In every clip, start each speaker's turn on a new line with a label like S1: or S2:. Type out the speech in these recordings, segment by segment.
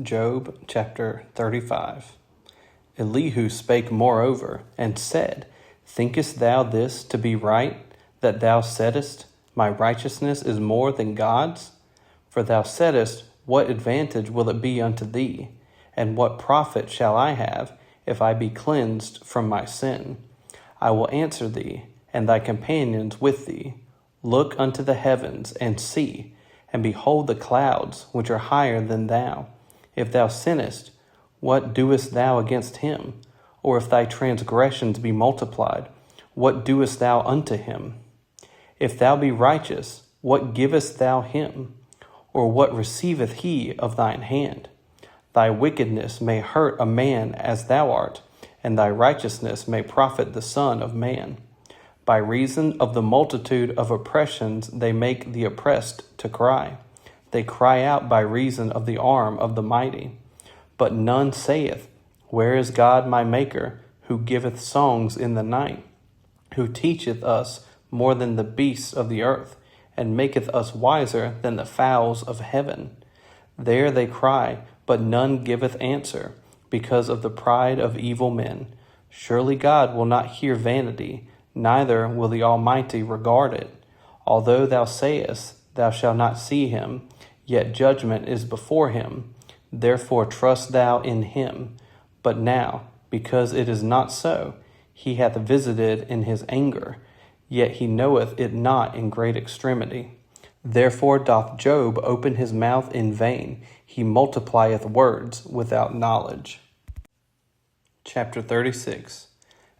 S1: Job chapter 35. Elihu spake moreover, and said, Thinkest thou this to be right, that thou saidst, My righteousness is more than God's? For thou saidst, What advantage will it be unto thee? And what profit shall I have, if I be cleansed from my sin? I will answer thee, and thy companions with thee. Look unto the heavens, and see, and behold the clouds, which are higher than thou. If thou sinnest, what doest thou against him? Or if thy transgressions be multiplied, what doest thou unto him? If thou be righteous, what givest thou him? Or what receiveth he of thine hand? Thy wickedness may hurt a man as thou art, and thy righteousness may profit the Son of Man. By reason of the multitude of oppressions they make the oppressed to cry. They cry out by reason of the arm of the mighty. But none saith, Where is God my Maker, who giveth songs in the night, who teacheth us more than the beasts of the earth, and maketh us wiser than the fowls of heaven? There they cry, but none giveth answer, because of the pride of evil men. Surely God will not hear vanity, neither will the Almighty regard it. Although thou sayest, Thou shalt not see him, yet judgment is before him. Therefore trust thou in him. But now, because it is not so, he hath visited in his anger, yet he knoweth it not in great extremity. Therefore doth Job open his mouth in vain, he multiplieth words without knowledge. Chapter 36.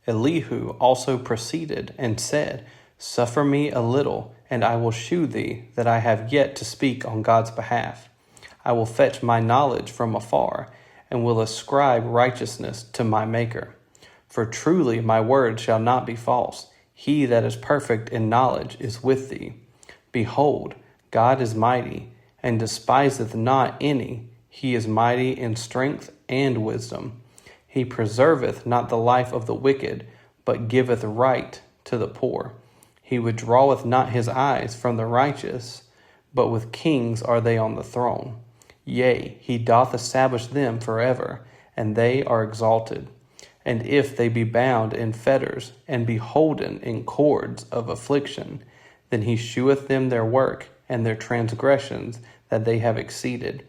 S1: Elihu also proceeded and said, Suffer me a little, and I will shew thee that I have yet to speak on God's behalf. I will fetch my knowledge from afar, and will ascribe righteousness to my Maker. For truly my word shall not be false. He that is perfect in knowledge is with thee. Behold, God is mighty, and despiseth not any. He is mighty in strength and wisdom. He preserveth not the life of the wicked, but giveth right to the poor. He withdraweth not his eyes from the righteous, but with kings are they on the throne. Yea, he doth establish them forever, and they are exalted. And if they be bound in fetters, and be holden in cords of affliction, then he sheweth them their work, and their transgressions that they have exceeded.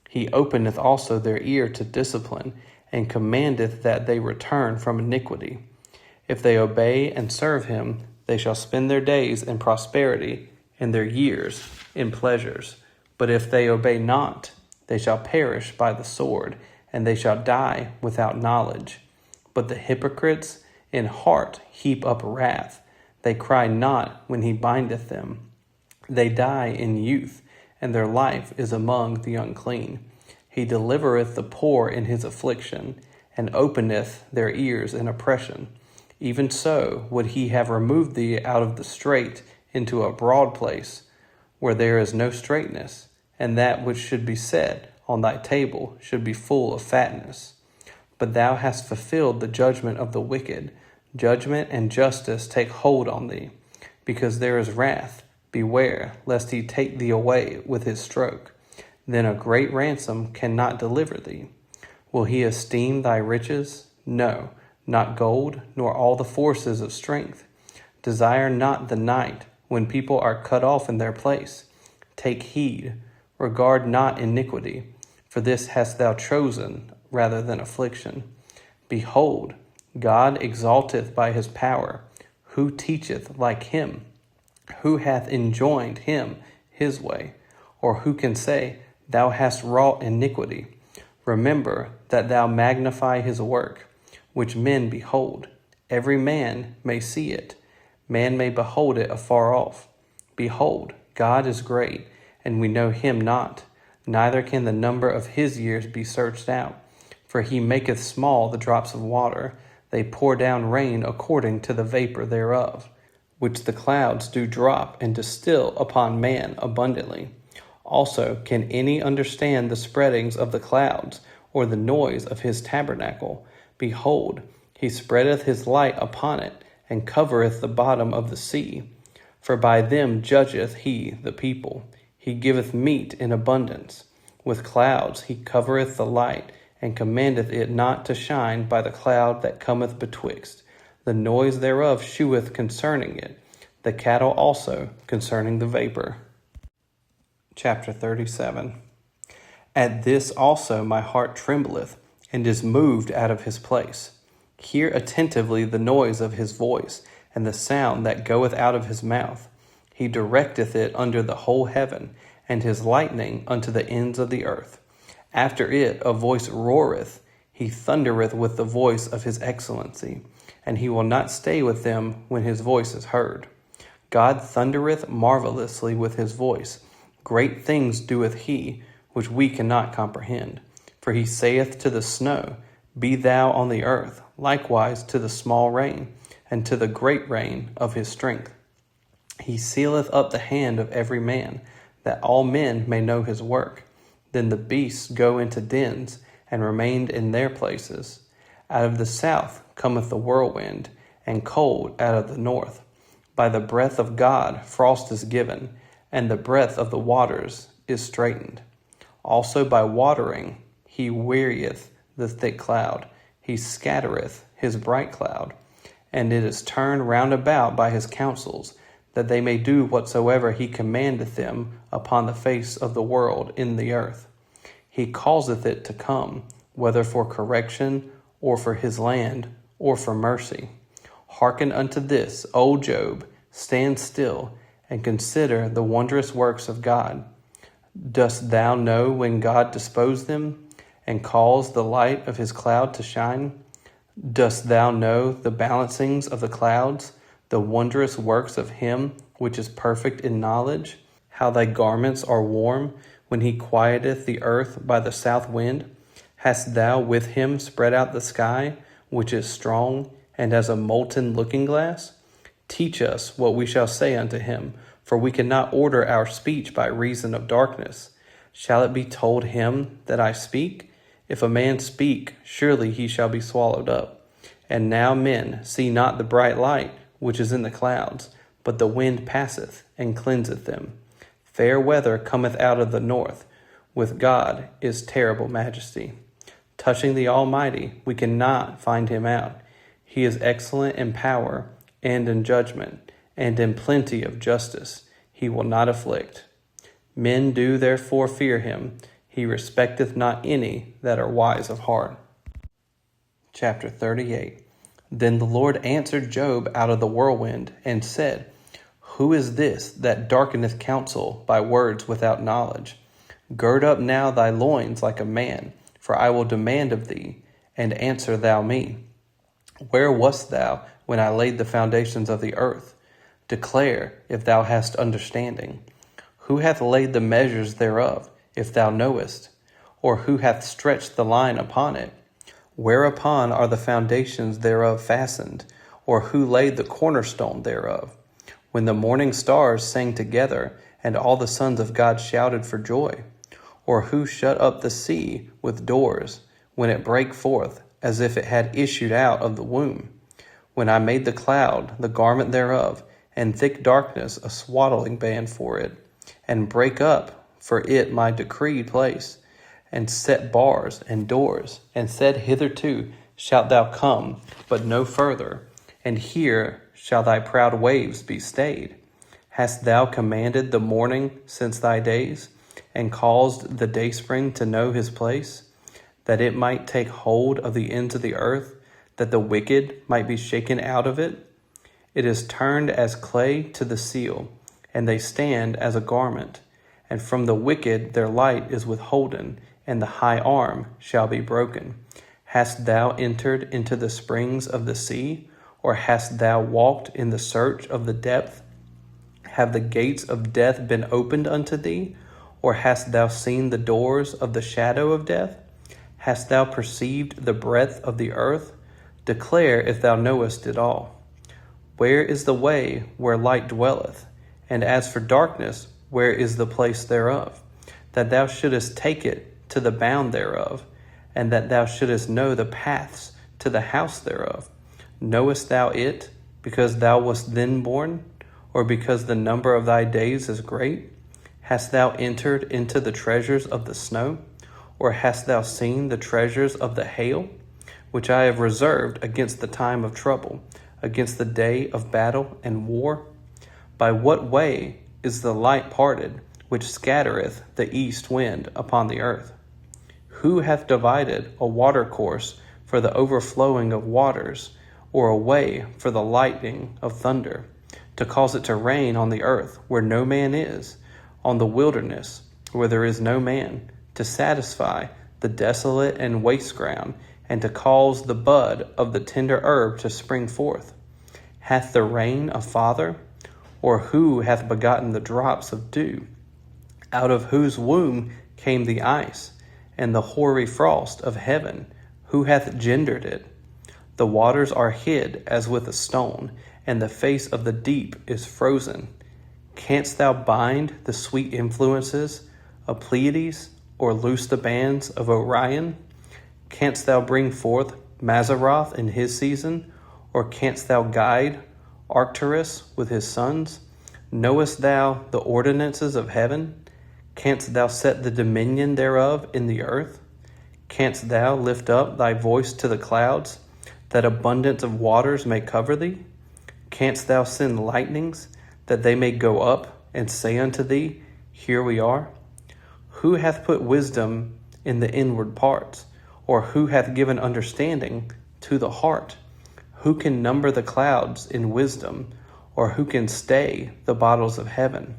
S1: He openeth also their ear to discipline, and commandeth that they return from iniquity. If they obey and serve him, they shall spend their days in prosperity, and their years in pleasures. But if they obey not, they shall perish by the sword, and they shall die without knowledge. But the hypocrites in heart heap up wrath. They cry not when he bindeth them. They die in youth, and their life is among the unclean. He delivereth the poor in his affliction, and openeth their ears in oppression. Even so would he have removed thee out of the strait into a broad place, where there is no straightness, and that which should be set on thy table should be full of fatness. But thou hast fulfilled the judgment of the wicked. Judgment and justice take hold on thee. Because there is wrath, beware, lest he take thee away with his stroke. Then a great ransom cannot deliver thee. Will he esteem thy riches? No, not gold, nor all the forces of strength. Desire not the night, when people are cut off in their place. Take heed, regard not iniquity, for this hast thou chosen rather than affliction. Behold, God exalteth by his power. Who teacheth like him? Who hath enjoined him his way? Or who can say, Thou hast wrought iniquity? Remember that thou magnify his work, which men behold. Every man may see it. Man may behold it afar off. Behold, God is great, and we know him not. Neither can the number of his years be searched out. For he maketh small the drops of water. They pour down rain according to the vapor thereof, which the clouds do drop and distill upon man abundantly. Also, can any understand the spreadings of the clouds, or the noise of his tabernacle? Behold, he spreadeth his light upon it, and covereth the bottom of the sea. For by them judgeth he the people. He giveth meat in abundance. With clouds he covereth the light, and commandeth it not to shine by the cloud that cometh betwixt. The noise thereof sheweth concerning it, the cattle also concerning the vapor. Chapter 37. At this also my heart trembleth, and is moved out of his place. Hear attentively the noise of his voice, and the sound that goeth out of his mouth. He directeth it under the whole heaven, and his lightning unto the ends of the earth. After it a voice roareth, he thundereth with the voice of his excellency, and he will not stay with them when his voice is heard. God thundereth marvelously with his voice. Great things doeth he, which we cannot comprehend. For he saith to the snow, Be thou on the earth, likewise to the small rain, and to the great rain of his strength. He sealeth up the hand of every man, that all men may know his work. Then the beasts go into dens, and remained in their places. Out of the south cometh the whirlwind, and cold out of the north. By the breath of God frost is given, and the breath of the waters is straitened. Also by watering he wearieth the thick cloud, he scattereth his bright cloud, and it is turned round about by his counsels, that they may do whatsoever he commandeth them upon the face of the world in the earth. He causeth it to come, whether for correction, or for his land, or for mercy. Hearken unto this, O Job, stand still, and consider the wondrous works of God. Dost thou know when God disposed them, and caused the light of his cloud to shine? Dost thou know the balancings of the clouds, the wondrous works of him which is perfect in knowledge? How thy garments are warm, when he quieteth the earth by the south wind? Hast thou with him spread out the sky, which is strong, and as a molten looking glass? Teach us what we shall say unto him, for we cannot order our speech by reason of darkness. Shall it be told him that I speak? If a man speak, surely he shall be swallowed up. And now men see not the bright light which is in the clouds, but the wind passeth and cleanseth them. Fair weather cometh out of the north. With God is terrible majesty. Touching the Almighty, we cannot find him out. He is excellent in power and in judgment, and in plenty of justice. He will not afflict. Men do therefore fear him. He respecteth not any that are wise of heart. Chapter 38. Then the Lord answered Job out of the whirlwind, and said, Who is this that darkeneth counsel by words without knowledge? Gird up now thy loins like a man, for I will demand of thee, and answer thou me. Where wast thou when I laid the foundations of the earth? Declare, if thou hast understanding. Who hath laid the measures thereof, if thou knowest? Or who hath stretched the line upon it? Whereupon are the foundations thereof fastened? Or who laid the cornerstone thereof? When the morning stars sang together, and all the sons of God shouted for joy? Or who shut up the sea with doors, when it brake forth, as if it had issued out of the womb? When I made the cloud the garment thereof, and thick darkness a swaddling band for it, and brake up for it my decreed place, and set bars and doors, and said, Hitherto shalt thou come, but no further, and here shall thy proud waves be stayed. Hast thou commanded the morning since thy days, and caused the dayspring to know his place, that it might take hold of the ends of the earth, that the wicked might be shaken out of it? It is turned as clay to the seal, and they stand as a garment. And from the wicked their light is withholden, and the high arm shall be broken. Hast thou entered into the springs of the sea, or hast thou walked in the search of the depth? Have the gates of death been opened unto thee, or hast thou seen the doors of the shadow of death? Hast thou perceived the breadth of the earth? Declare if thou knowest it all. Where is the way where light dwelleth? And as for darkness, where is the place thereof? That thou shouldest take it to the bound thereof, and that thou shouldest know the paths to the house thereof. Knowest thou it, because thou wast then born, or because the number of thy days is great? Hast thou entered into the treasures of the snow? Or hast thou seen the treasures of the hail, which I have reserved against the time of trouble, against the day of battle and war? By what way is the light parted, which scattereth the east wind upon the earth? Who hath divided a watercourse for the overflowing of waters, or a way for the lightning of thunder, to cause it to rain on the earth where no man is, on the wilderness where there is no man, to satisfy the desolate and waste ground, and to cause the bud of the tender herb to spring forth? Hath the rain a father? Or who hath begotten the drops of dew, out of whose womb came the ice, and the hoary frost of heaven? Who hath gendered it? The waters are hid as with a stone, and the face of the deep is frozen. Canst thou bind the sweet influences of Pleiades, or loose the bands of Orion? Canst thou bring forth Mazzaroth in his season, or canst thou guide Arcturus with his sons? Knowest thou the ordinances of heaven? Canst thou set the dominion thereof in the earth? Canst thou lift up thy voice to the clouds, that abundance of waters may cover thee? Canst thou send lightnings, that they may go up and say unto thee, Here we are? Who hath put wisdom in the inward parts? Or who hath given understanding to the heart? Who can number the clouds in wisdom? Or who can stay the bottles of heaven?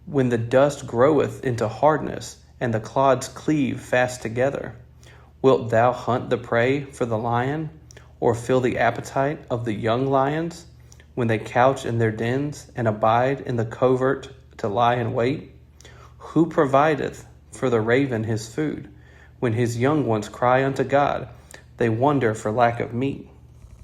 S1: When the dust groweth into hardness, and the clods cleave fast together, wilt thou hunt the prey for the lion, or fill the appetite of the young lions, when they couch in their dens, and abide in the covert to lie in wait? Who provideth for the raven his food? When his young ones cry unto God, they wonder for lack of meat.